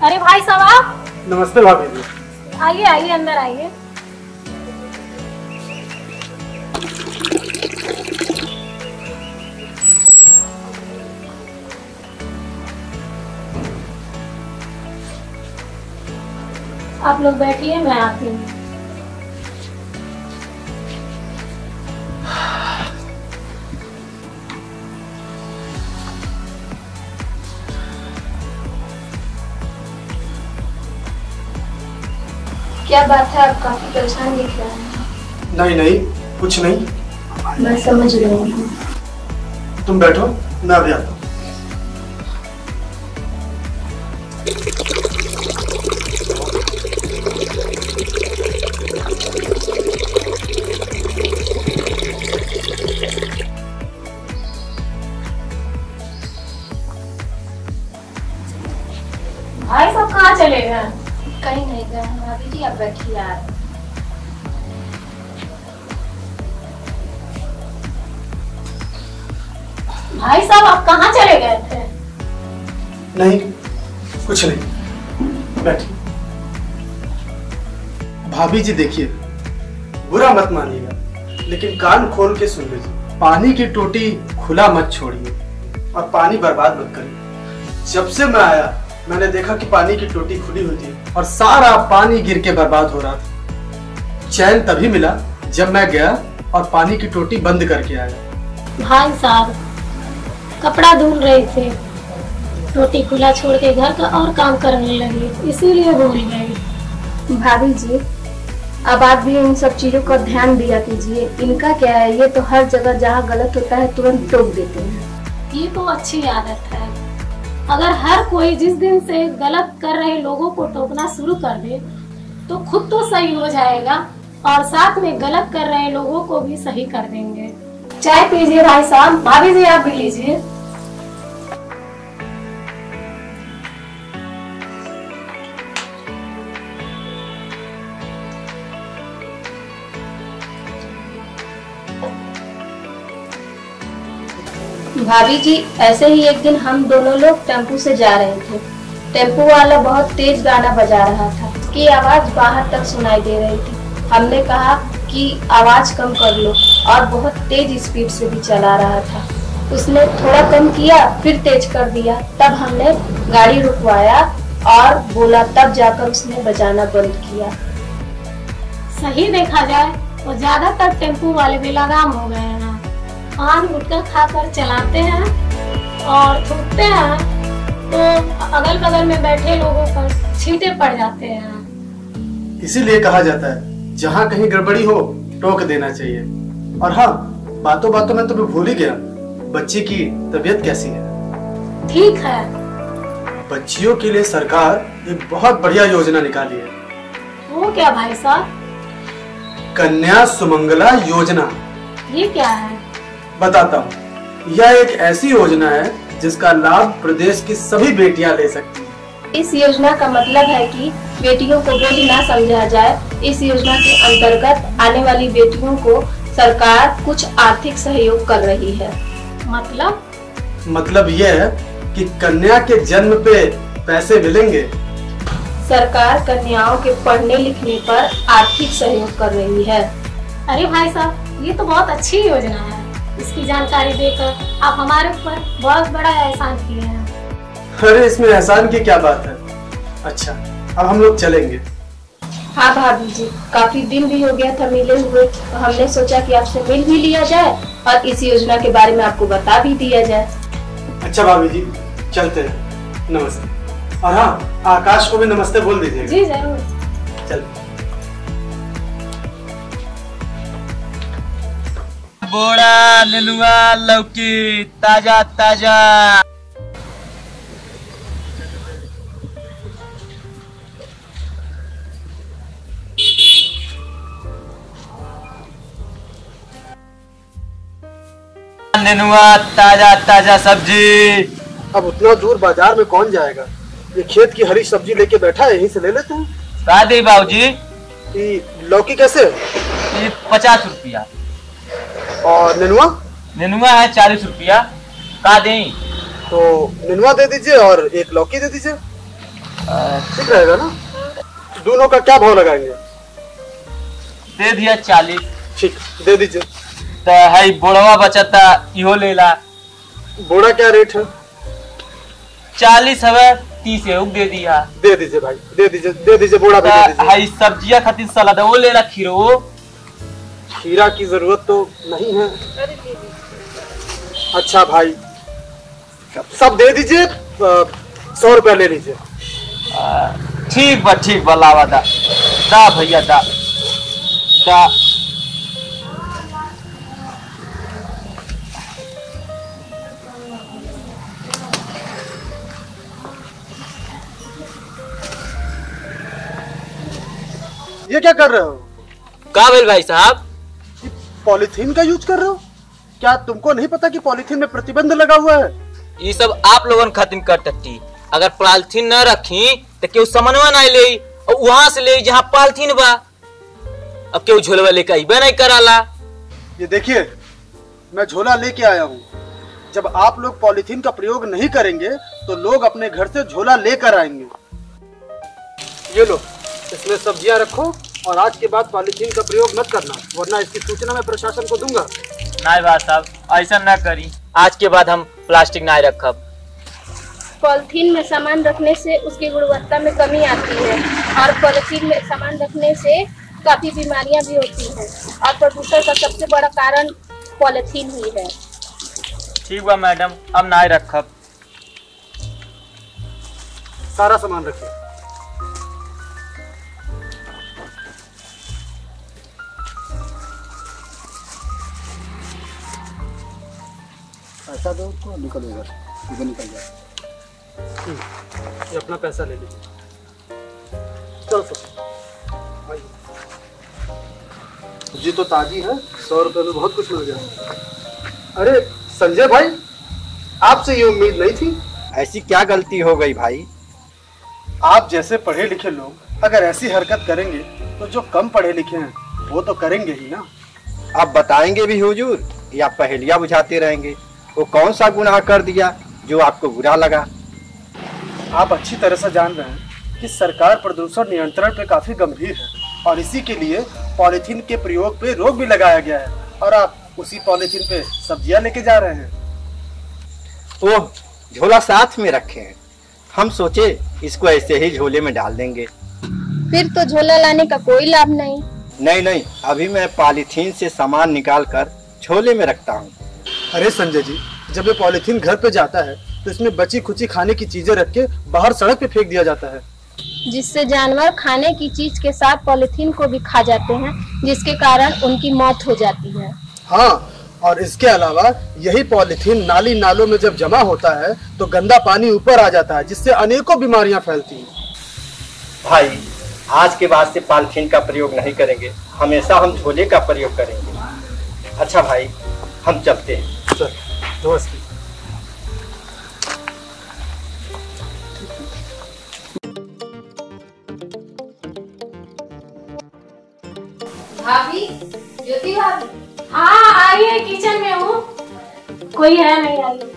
अरे भाई साहब आप। नमस्ते भाभी जी। आइए आइए अंदर आइए। आप लोग बैठिए, मैं आती हूँ। क्या बात है, आप काफी परेशान दिख रहे हैं। नहीं नहीं, कुछ नहीं। मैं समझ रही हूँ। तुम बैठो, मैं अभी आता हूँ। भाई साहब कहाँ चले गए? कहीं नहीं गए हैं भाभी जी, आप बैठिए यार। भाई साहब आप कहाँ चले गए थे? नहीं, कुछ नहीं, बैठिए। भाभी जी देखिए, बुरा मत मानिएगा, लेकिन कान खोल के सुन लीजिए। पानी की टोटी खुला मत छोड़िए और पानी बर्बाद मत करिए। जब से मैं आया मैंने देखा कि पानी की टोटी खुली हुई थी और सारा पानी गिर के बर्बाद हो रहा था। चैन तभी मिला जब मैं गया और पानी की टोटी बंद करके आया। भाई साहब कपड़ा धुल रहे थे, टोटी खुला छोड़ के घर का और काम करने लगे, इसीलिए भूल गए। भाभी जी अब आप भी इन सब चीजों का ध्यान दिया कीजिए। इनका क्या है, ये तो हर जगह जहाँ गलत होता है तुरंत टोक देते हैं। ये तो अच्छी आदत है। अगर हर कोई जिस दिन से गलत कर रहे लोगों को टोकना शुरू कर दे तो खुद तो सही हो जाएगा और साथ में गलत कर रहे लोगों को भी सही कर देंगे। चाय पीजिए भाई साहब। भाभी जी आप भी लीजिए। भाभी जी ऐसे ही एक दिन हम दोनों लोग टेम्पो से जा रहे थे। टेम्पो वाला बहुत तेज गाना बजा रहा था, उसकी आवाज बाहर तक सुनाई दे रही थी। हमने कहा कि आवाज कम कर लो और बहुत तेज स्पीड से भी चला रहा था। उसने थोड़ा कम किया फिर तेज कर दिया। तब हमने गाड़ी रुकवाया और बोला, तब जाकर उसने बजाना बंद किया। सही देखा जाए तो ज्यादातर टेम्पो वाले भी लगाम हो गए हैं। पान गुटखा खाकर चलाते हैं और थूकते हैं तो अगल बगल में बैठे लोगों पर छींटे पड़ जाते हैं। इसीलिए कहा जाता है जहाँ कहीं गड़बड़ी हो टोक देना चाहिए। और हाँ, बातों बातों में तुम्हें भूल ही गया, बच्ची की तबीयत कैसी है? ठीक है। बच्चियों के लिए सरकार एक बहुत बढ़िया योजना निकाली है। वो क्या भाई साहब? कन्या सुमंगला योजना। ये क्या है? बताता हूँ। यह एक ऐसी योजना है जिसका लाभ प्रदेश की सभी बेटियां ले सकती हैं। इस योजना का मतलब है कि बेटियों को बोझ न समझा जाए। इस योजना के अंतर्गत आने वाली बेटियों को सरकार कुछ आर्थिक सहयोग कर रही है। मतलब यह है कि कन्या के जन्म पे पैसे मिलेंगे। सरकार कन्याओं के पढ़ने लिखने पर आर्थिक सहयोग कर रही है। अरे भाई साहब ये तो बहुत अच्छी योजना है। इसकी जानकारी देकर आप हमारे ऊपर बहुत बड़ा एहसान किए हैं। अरे इसमें एहसान की क्या बात है। अच्छा अब हम लोग चलेंगे। हाँ भाभी जी, काफी दिन भी हो गया था मिले हुए, तो हमने सोचा कि आपसे मिल भी लिया जाए और इस योजना के बारे में आपको बता भी दिया जाए। अच्छा भाभी जी चलते हैं। नमस्ते। और हाँ, आकाश को भी नमस्ते बोल दीजिएगा। जी जरूर। चल। बोड़ा नेनुआ लौकी ताजा ताजा। नेनुआ ताजा ताजा सब्जी। अब उतना दूर बाजार में कौन जाएगा? ये खेत की हरी सब्जी लेके बैठा है, यहीं से ले लेते हैं। दादी बाबूजी लौकी कैसे? 50 रुपया। और नेनुआ? नेनुआ है 40 रुपया। का दें? तो नेनुआ दे दीजिए और एक लौकी दे दीजिए। ठीक रहेगा ना? दोनों का क्या भाव लगाएंगे? दे दिया 40। ठीक, दे दीजिए। तो है बोड़वा बचता इहो ले ला। बोड़ा क्या रेट है? 40 हवे 30 है दे दिया। दे दीजिए भाई, दे दीजिए बोड़ा भी दे दीजिए। है सब्जियां खातिर सलाद वो ले ला। खीरो खीरा की जरूरत तो नहीं है। अच्छा भाई, सब दे दीजिए। 100 रुपया ले लीजिए। ठीक बा लावा दा भैया दा। ये क्या कर रहे हो? का भेल भाई साहब? पॉलीथीन का यूज कर रहे हो? क्या तुमको नहीं पता कि पॉलीथीन में प्रतिबंध लगा हुआ है? ये सब आप लोगन खातिर कर सकती। अगर पॉलीथीन न रखी तो क्यों समनवा नहीं ले और वहां से ले जहाँ पॉलीथीन बा। अब क्यों झोलवा लेकर अइबे नहीं कराला। ये देखिए, मैं झोला लेके आया हूँ। जब आप लोग पॉलीथीन का प्रयोग नहीं करेंगे तो लोग अपने घर से झोला लेकर आएंगे। ये लो, इसमें सब्जियां रखो और आज के बाद पॉलीथीन का प्रयोग मत करना, वरना इसकी सूचना मैं प्रशासन को दूंगा। नहीं बात साहब, ऐसा न करी। आज के बाद हम प्लास्टिक नहीं रखब। पॉलिथीन में सामान रखने से उसकी गुणवत्ता में कमी आती है और पॉलिथीन में सामान रखने से काफी बीमारियां भी होती हैं और प्रदूषण का सबसे बड़ा कारण पॉलिथीन ही है। ठीक बा मैडम, अब नहीं रखब। सारा सामान रखिए। पैसा दो उसको, निकल जाए। ये अपना पैसा ले लीजिए। चलो जी, तो ताजी है। 100 रुपए में बहुत कुछ मिल गया। अरे संजय भाई, आपसे ये उम्मीद नहीं थी। ऐसी क्या गलती हो गई भाई? आप जैसे पढ़े लिखे लोग अगर ऐसी हरकत करेंगे तो जो कम पढ़े लिखे हैं वो तो करेंगे ही ना। आप बताएंगे भी हुजूर या पहेलियां बुझाते रहेंगे? वो कौन सा गुनाह कर दिया जो आपको बुरा लगा? आप अच्छी तरह से जान रहे हैं कि सरकार प्रदूषण नियंत्रण पे काफी गंभीर है और इसी के लिए पॉलीथीन के प्रयोग पे रोक भी लगाया गया है और आप उसी पॉलीथीन पे सब्जियां लेके जा रहे हैं। ओह, झोला साथ में रखे हैं। हम सोचे इसको ऐसे ही झोले में डाल देंगे। फिर तो झोला लाने का कोई लाभ नहीं। नहीं, अभी मैं पॉलीथीन से सामान निकाल कर झोले में रखता हूँ। अरे संजय जी, जब ये पॉलीथीन घर पे जाता है तो इसमें बची खुची खाने की चीजें रख के बाहर सड़क पे फेंक दिया जाता है, जिससे जानवर खाने की चीज के साथ पॉलीथीन को भी खा जाते हैं, जिसके कारण उनकी मौत हो जाती है। हाँ, और इसके अलावा यही पॉलीथीन नाली नालों में जब जमा होता है तो गंदा पानी ऊपर आ जाता है, जिससे अनेकों बीमारियां फैलती हैं। भाई, आज के बाद से पॉलीथीन का प्रयोग नहीं करेंगे। हमेशा हम झोले का प्रयोग करेंगे। अच्छा भाई, हम चलते हैं। सर, नमस्ते। भाभी, ज्योति भाभी। हाँ आइए, किचन में हूँ। कोई है नहीं? आइए।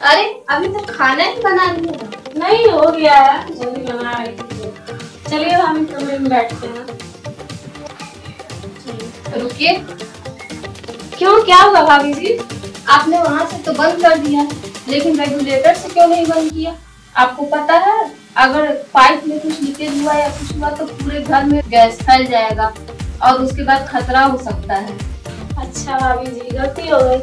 अरे अभी तक खाना ही बना रही है? नहीं, हो गया है, जल्दी बना रही थी। चलिए हम कमरे में बैठते हैं। रुकिए। क्यों, क्या हुआ भाभी जी? आपने वहाँ से तो बंद कर दिया, लेकिन रेगुलेटर से क्यों नहीं बंद किया? आपको पता है, अगर पाइप में कुछ लीकेज हुआ या कुछ हुआ तो पूरे घर में गैस फैल जाएगा और उसके बाद खतरा हो सकता है। अच्छा भाभी जी, गलती हो गई।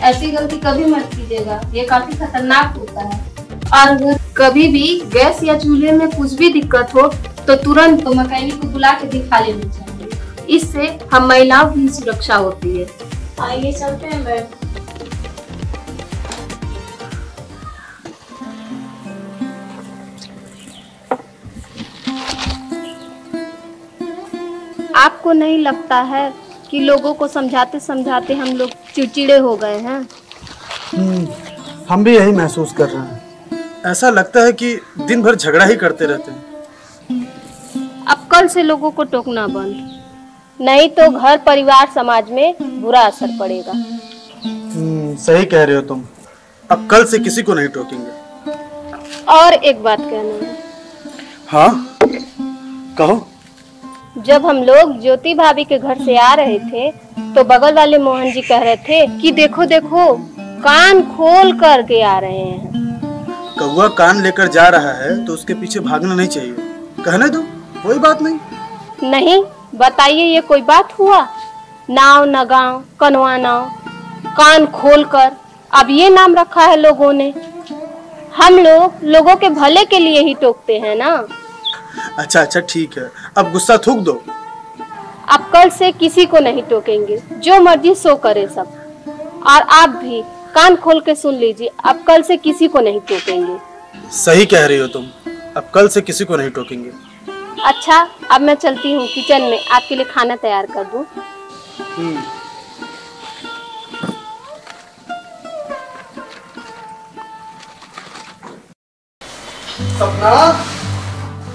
ऐसी गलती कभी मत कीजिएगा, ये काफी खतरनाक होता है। और अगर कभी भी गैस या चूल्हे में कुछ भी दिक्कत हो तो तुरंत मैकेनिक को बुला के दिखा लेना चाहिए। इससे हम महिलाओं की सुरक्षा होती है। आइए चलते हैं बैठ। आपको नहीं लगता है कि लोगों को समझाते समझाते हम लोग चिड़चिड़े हो गए हैं? हम भी यही महसूस कर रहे हैं। ऐसा लगता है कि दिन भर झगड़ा ही करते रहते हैं। अब कल से लोगों को टोकना बंद, नहीं तो घर परिवार समाज में बुरा असर पड़ेगा। सही कह रहे हो तुम। अब कल से किसी को नहीं टोकेंगे। और एक बात कहना है, हाँ कहो। जब हम लोग ज्योति भाभी के घर से आ रहे थे तो बगल वाले मोहन जी कह रहे थे कि देखो देखो कान खोल कर के आ रहे हैं। कौआ कान लेकर जा रहा है तो उसके पीछे भागना नहीं चाहिए, कहने दो, कोई बात नहीं। नहीं, बताइए ये कोई बात हुआ? नाव न गाँव कनवा नाव, कान खोल कर, अब ये नाम रखा है लोगों ने। हम लोग लोगों के भले के लिए ही टोकते हैं ना। अच्छा अच्छा ठीक है, अब गुस्सा थूक दो। अब कल से किसी को नहीं टोकेंगे, जो मर्जी सो करे सब। और आप भी कान खोल के सुन लीजिए, अब कल से किसी को नहीं टोकेंगे। सही कह रही हो तुम, अब कल से किसी को नहीं टोकेंगे। अच्छा, अब मैं चलती हूँ किचन में, आपके लिए खाना तैयार कर दूँ। सपना,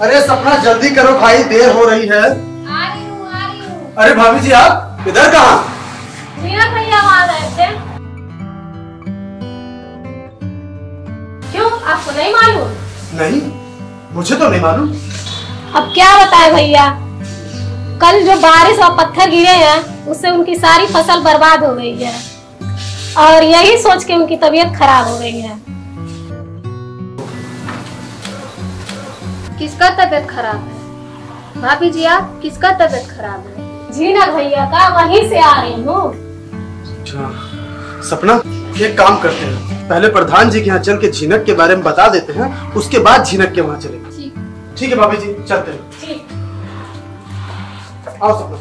अरे सपना जल्दी करो भाई, देर हो रही है। आ रही हूँ। अरे भाभी जी आप इधर कहाँ? मीरा भैया वहाँ रहे थे। क्यों, आपको नहीं मालूम? नहीं, मुझे तो नहीं मालूम। अब क्या बताए भैया, कल जो बारिश और पत्थर गिरे हैं उससे उनकी सारी फसल बर्बाद हो गई है और यही सोच के उनकी तबीयत खराब हो गई है। किसका तबीयत खराब है? भाभी जी आप किसका तबीयत खराब है? जीना भैया का, वहीं से आ रही हूँ। सपना एक काम करते हैं, पहले प्रधान जी के यहाँ चल के झिनक के बारे में बता देते हैं, उसके बाद झिनक के वहाँ चलेंगे। ठीक है भाभी जी, चलते हैं। ठीक। आओ सपना।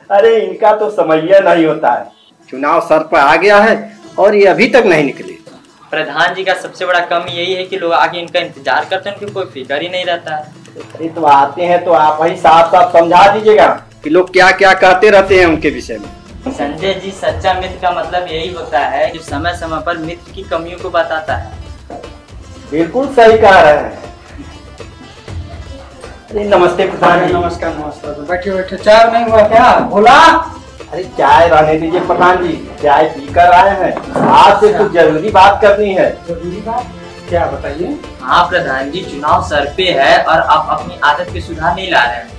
अरे इनका तो समझिए नहीं होता है, चुनाव सर पर आ गया है और ये अभी तक नहीं निकले। प्रधान जी का सबसे बड़ा कमी यही है कि लोग आगे इनका इंतजार करते हैं, उनकी कोई फिक्र ही नहीं रहता है। अरे तो आते हैं तो आप ही साफ साफ समझा दीजिएगा कि लोग क्या क्या कहते रहते हैं उनके विषय में। संजय जी, सच्चा मित्र का मतलब यही होता है जो समय समय पर मित्र की कमियों को बताता है। बिल्कुल सही कह रहे हैं। अरे नमस्ते प्रधान जी। नमस्कार नमस्कार, बैठे बैठे। चाय नहीं हुआ क्या? बोला अरे चाय रहने दीजिए प्रधान जी, चाय पीकर आए हैं, आपसे कुछ जरूरी बात करनी है। जरूरी बात क्या, बताइए। हाँ प्रधान जी, चुनाव सर पे है और आप अपनी आदत पे सुधार नहीं ला रहे हैं।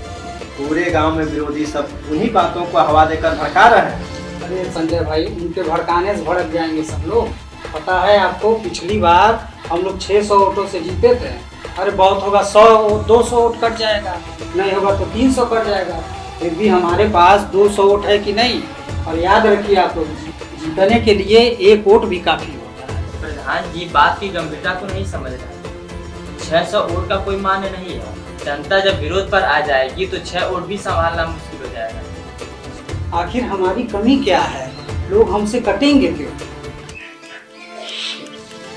पूरे गांव में विरोधी सब उन्हीं बातों को हवा देकर भड़का रहे हैं। अरे संजय भाई, उनके भड़काने से भड़क जाएंगे सब लोग। पता है आपको, पिछली बार हम लोग 600 वोटों से जीते थे। अरे बहुत होगा 100 200 वोट कट जाएगा, नहीं होगा तो 300 कट जाएगा, फिर भी हमारे पास 200 वोट है कि नहीं। और याद रखिए, आप जीतने के लिए एक वोट भी काफी होता है। प्रधान जी बात की गंभीरता को नहीं समझ रहे। 600 वोट का कोई मान्य नहीं है। जनता जब विरोध पर आ जाएगी तो 6 वोट भी संभालना मुश्किल हो जाएगा। आखिर हमारी कमी क्या है? लोग हमसे कटेंगे क्यों?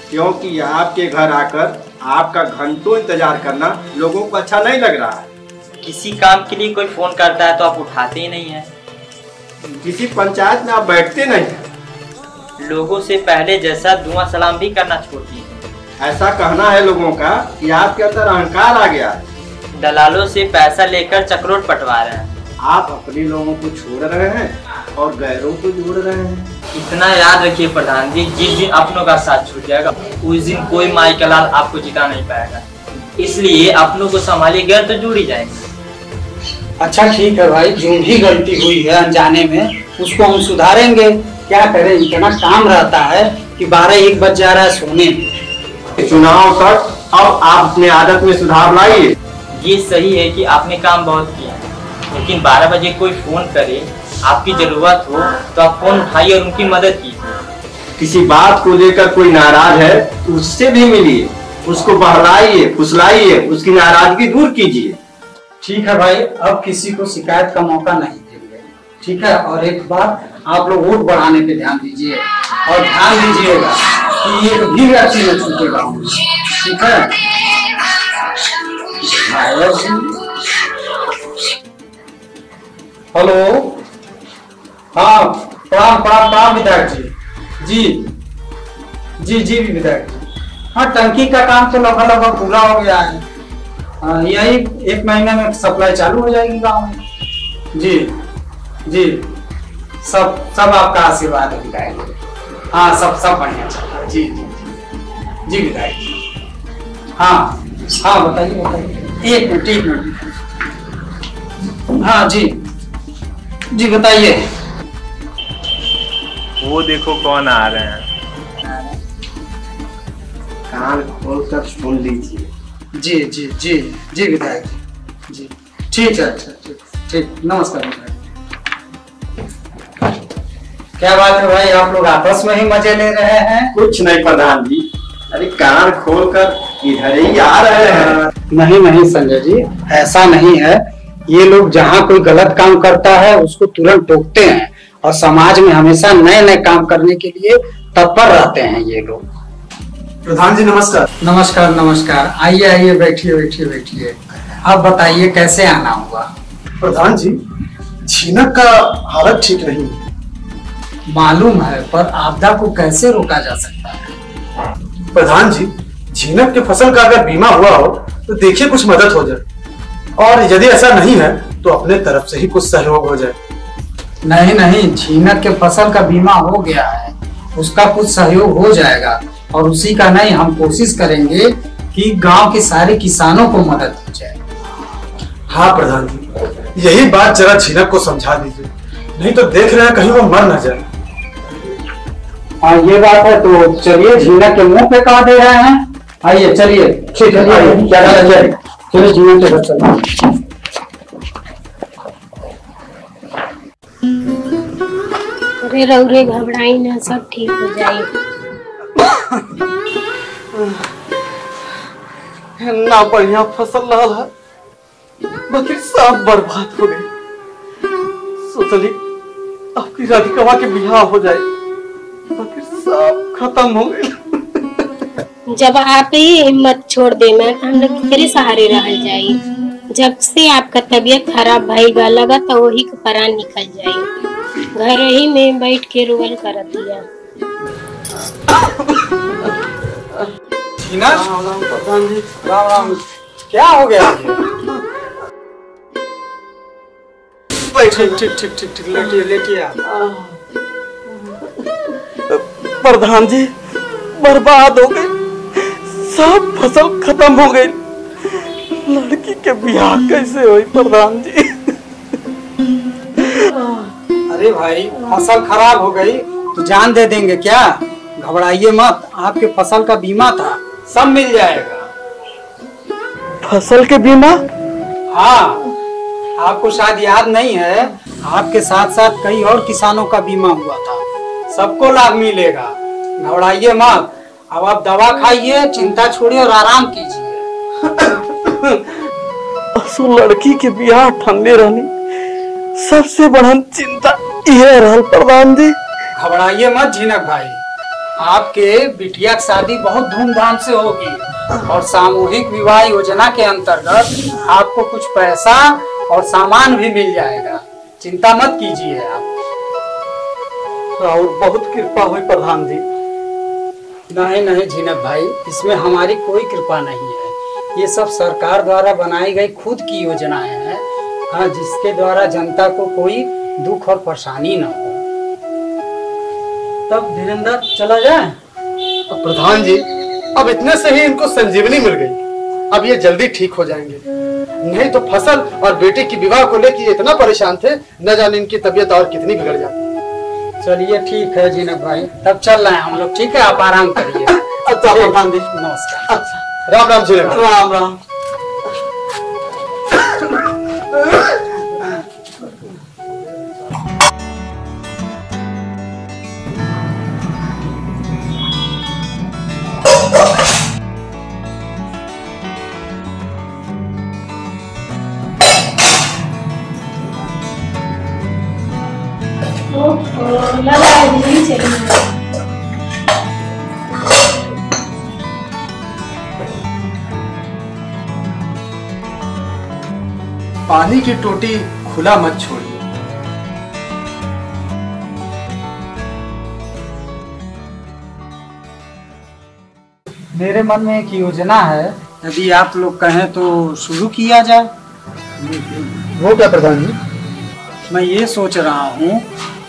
क्योंकि आपके घर आकर आपका घंटों इंतजार करना लोगों को अच्छा नहीं लग रहा है। किसी काम के लिए कोई फोन करता है तो आप उठाते ही नहीं है। किसी पंचायत में आप बैठते नहीं हैं। लोगों से पहले जैसा दुआ सलाम भी करना छोड़ दिए। ऐसा कहना है लोगों का कि आपके अंदर अहंकार आ गया है। दलालों से पैसा लेकर चक्रोट पटवा रहे हैं। आप अपने लोगों को छोड़ रहे हैं और गैरों को जोड़ रहे हैं। इतना याद रखिए प्रधान जी, जिस दिन अपनों का साथ छूट जाएगा उस दिन कोई माई का लाल आपको जिता नहीं पाएगा। इसलिए अपनों को संभालिए, गैर तो जुड़ ही जाएंगे। अच्छा ठीक है भाई, जो भी गलती हुई है अनजाने में उसको हम सुधारेंगे। क्या करें, इतना काम रहता है कि 12-1 बज जा रहा है सोने में। चुनाव तक अब आप अपने आदत में सुधार लाइए। ये सही है कि आपने काम बहुत किया है, लेकिन 12 बजे कोई फोन करे, आपकी जरूरत हो तो आप फोन उठाइए और उनकी मदद कीजिए। किसी बात को लेकर कोई नाराज है तो उससे भी मिलिए, उसको बहलाइए, फुसलाइए, उसकी नाराजगी दूर कीजिए। ठीक है भाई, अब किसी को शिकायत का मौका नहीं देंगे। ठीक है, और एक बात, आप लोग वोट बढ़ाने पे ध्यान दीजिए और ध्यान दीजिएगा कि एक भी व्यक्ति न छूटेगा। ठीक है। हेलो, हाँ प्रणाम प्रणाम प्रणाम विधायक जी। जी जी भी विधायक जी। हाँ, टंकी का काम तो लगभग पूरा हो गया है। यही 1 महीने में सप्लाई चालू हो जाएगी गांव में। जी जी, सब आपका आशीर्वाद है विधायक। हाँ, सब बढ़िया चल रहा है। जी जी जी विधायक। हाँ हाँ बताइए बताइए, एक मिनट। हाँ जी जी बताइए। वो देखो कौन आ रहे हैं। कान खोल कर सुन लीजिए। जी जी जी जी विधायक जी, ठीक है। अच्छा ठीक, नमस्कार विधायक। क्या बात है भाई, आप लोग आपस में ही मजे ले रहे हैं? कुछ नहीं प्रधान जी, अरे कान खोल कर इधर ही आ रहे हैं। नहीं संजय जी, ऐसा नहीं है। ये लोग जहाँ कोई गलत काम करता है उसको तुरंत टोकते हैं और समाज में हमेशा नए नए काम करने के लिए तत्पर रहते हैं ये लोग। प्रधान जी नमस्कार। नमस्कार नमस्कार, आइए बैठिए। अब बताइए कैसे आना हुआ? प्रधान जी, झीनक का हालत ठीक नहीं है। मालूम है, पर आपदा को कैसे रोका जा सकता है? प्रधान जी, झीनक के फसल का अगर बीमा हुआ हो तो देखिए कुछ मदद हो जाए, और यदि ऐसा नहीं है तो अपने तरफ से ही कुछ सहयोग हो जाए। नहीं, झीनक के फसल का बीमा हो गया है, उसका कुछ सहयोग हो जाएगा। और उसी का नहीं, हम कोशिश करेंगे कि गांव के सारे किसानों को मदद हो जाए। हाँ प्रधान जी, यही बात जरा झीनक को समझा दीजिए, नहीं तो देख रहे हैं कहीं वो मर न जाए। हाँ ये बात है, तो चलिए झीनक के मुंह पे कहा दे रहे हैं। आइए चलिए, चलिए झीनक के घर चलिए। अरे रौरे घबराई ना, सब ठीक हो जाए। ना बढ़िया फसल लाल है, बाकी सब बर्बाद हो गई। सोचली आपकी राधिका के बिहार हो जाए, बाकी सब खत्म हो गई। जब आप ही हिम्मत छोड़ देना तो हम लोग तेरे सहारे रह जाए। जब से आपका तबीयत खराब भईगा लगा तो वही के परान निकल जाए। घर ही में बैठ के रोल कर दिया। प्रधान जी राम, क्या हो गया? ठीक, लेटिए आप। प्रधान जी बर्बाद हो गई, सब फसल खत्म हो गई। लड़की के ब्याह कैसे हुई प्रधान जी? अरे भाई, फसल खराब हो गई तो जान दे देंगे क्या? घबराइए मत, आपके फसल का बीमा था, सब मिल जाएगा। फसल के बीमा? हाँ, आपको शायद याद नहीं है, आपके साथ साथ कई और किसानों का बीमा हुआ था, सबको लाभ मिलेगा। घबराइए मत, अब आप दवा खाइए, चिंता छोड़िए और आराम कीजिए। असु लड़की के ब्याह ठंडे रहनी सबसे बड़न चिंता यह रहल प्रधान जी। घबराइए मत झीनक भाई, आपके बिटिया की शादी बहुत धूमधाम से होगी और सामूहिक विवाह योजना के अंतर्गत आपको कुछ पैसा और सामान भी मिल जाएगा। चिंता मत कीजिए आप। और बहुत कृपा हुई प्रधान जी। नहीं झीनक भाई, इसमें हमारी कोई कृपा नहीं है। ये सब सरकार द्वारा बनाई गई खुद की योजनाएं हैं, हाँ, जिसके द्वारा जनता को कोई दुख और परेशानी न हो। तब धीरेन्द्र चला जाए। प्रधान जी, अब इतने से ही इनको संजीवनी मिल गई, अब ये जल्दी ठीक हो जाएंगे। नहीं तो फसल और बेटे की विवाह को लेकर इतना परेशान थे, न जाने इनकी तबीयत और कितनी बिगड़ जाती। चलिए ठीक है झीनक भाई, तब चल रहे हैं हम लोग। ठीक है, आप आराम करिए। अच्छा प्रधान जी, नमस्कार। अच्छा, राम राम झीनक। राम राम। पानी की टोटी खुला मत छोड़िए। मेरे मन में एक योजना है, यदि आप लोग कहें तो शुरू किया जाए। वो क्या प्रधान जी? मैं ये सोच रहा हूँ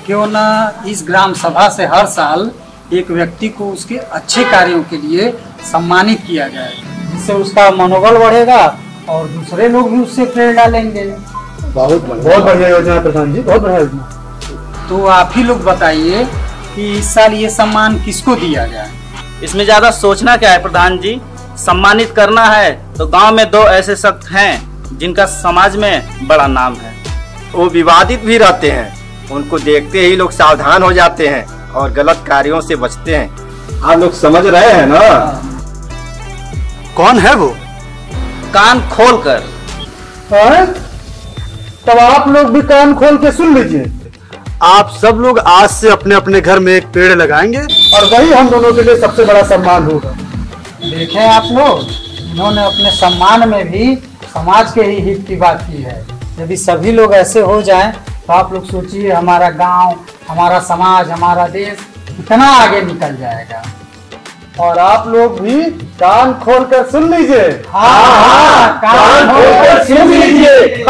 क्यों ना इस ग्राम सभा से हर साल एक व्यक्ति को उसके अच्छे कार्यों के लिए सम्मानित किया जाए, जिससे उसका मनोबल बढ़ेगा और दूसरे लोग भी उससे प्रेरणा लेंगे। बहुत बढ़िया योजना है प्रधान जी, बहुत बढ़िया योजना। तो आप ही लोग बताइए कि इस साल ये सम्मान किसको दिया जाए। इसमें ज्यादा सोचना क्या है प्रधान जी, सम्मानित करना है तो गांव में 2 ऐसे शख्स हैं जिनका समाज में बड़ा नाम है। वो विवादित भी रहते हैं, उनको देखते ही लोग सावधान हो जाते हैं और गलत कार्यों से बचते हैं। आप लोग समझ रहे हैं ना? कौन है वो? कान खोल कर। तब आप लोग भी कान खोल के सुन लीजिए। आप सब लोग आज से अपने अपने घर में एक पेड़ लगाएंगे और वही हम दोनों के लिए सबसे बड़ा सम्मान होगा। देखें आप लोग, इन्होंने अपने सम्मान में भी समाज के ही हित की बात की है। यदि सभी लोग ऐसे हो जाएं तो आप लोग सोचिए हमारा गांव, हमारा समाज, हमारा देश कितना आगे निकल जाएगा। और आप लोग भी कान खोल कर सुन लीजिए। हाँ, कान खोल कर सुन लीजिए।